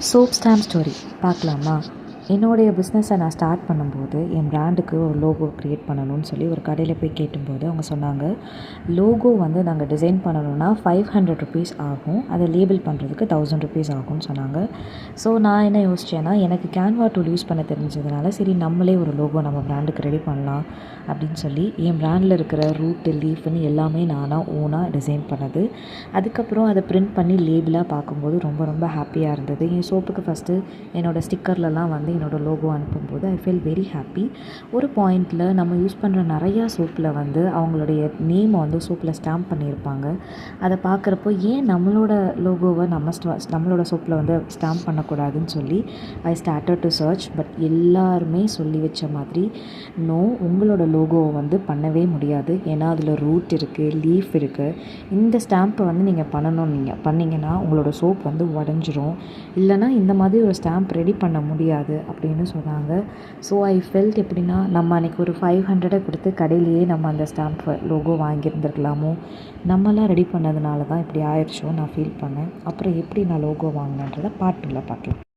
Soap stamp story பார்க்கலாமா? என்னுடைய பிஸ்னஸை நான் ஸ்டார்ட் பண்ணும்போது என் பிராண்டுக்கு ஒரு லோகோ க்ரியேட் பண்ணணும்னு சொல்லி ஒரு கடையில் போய் கேட்டும்போது அவங்க சொன்னாங்க, லோகோ வந்து நாங்கள் டிசைன் பண்ணணும்னா ₹500 ஆகும், அதை லேபிள் பண்ணுறதுக்கு ₹1000 ஆகும்னு சொன்னாங்க. ஸோ நான் என்ன யோசித்தேன்னா, எனக்கு கேன்வா டூல் யூஸ் பண்ண தெரிஞ்சதுனால சரி நம்மளே ஒரு லோகோ நம்ம பிராண்டுக்கு ரெடி பண்ணலாம் அப்படின்னு சொல்லி என் பிராண்டில் இருக்கிற ரூட்டு லீஃப்னு எல்லாமே நானாக ஓனாக டிசைன் பண்ணது. அதுக்கப்புறம் அதை பிரிண்ட் பண்ணி லேபிளாக பார்க்கும்போது ரொம்ப ரொம்ப ஹாப்பியாக இருந்தது. என் சோப்புக்கு ஃபஸ்ட்டு என்னோடய ஸ்டிக்கர்லலாம் வந்து என்னோடய லோகோ அனுப்பும்போது ஐ ஃபீல் வெரி ஹாப்பி. ஒரு பாயிண்டில் நம்ம யூஸ் பண்ணுற நிறையா சோப்பில் வந்து அவங்களுடைய நேமை வந்து சோப்பில் ஸ்டாம்ப் பண்ணியிருப்பாங்க. அதை பார்க்குறப்போ ஏன் நம்மளோட லோகோவை நம்மளோட சோப்பில் வந்து ஸ்டாம்ப் பண்ணக்கூடாதுன்னு சொல்லி I started to search. But எல்லாருமே சொல்லி வச்ச மாதிரி நோ, உங்களோட லோகோவை வந்து பண்ணவே முடியாது. ஏன்னா அதில் ரூட் இருக்குது, லீஃப் இருக்குது. இந்த ஸ்டாம்பை வந்து நீங்கள் பண்ணிங்கன்னா உங்களோட சோப் வந்து உடஞ்சிரும், இல்லைனா இந்த மாதிரி ஒரு ஸ்டாம்ப் ரெடி பண்ண முடியாது அப்படின்னு சொன்னாங்க. ஸோ ஐ ஃபெல்ட் எப்படின்னா, நம்ம அன்றைக்கி ஒரு 500 கொடுத்து கடையிலேயே நம்ம அந்த ஸ்டாம்ப் லோகோ வாங்கியிருந்துருக்கலாமோ, நம்மளாம் ரெடி பண்ணதுனால தான் இப்படி ஆயிடுச்சோ நான் ஃபீல் பண்ணேன். அப்புறம் எப்படி நான் லோகோ வாங்கினேன்றதை பார்ட் 2ல பார்க்கலாம்.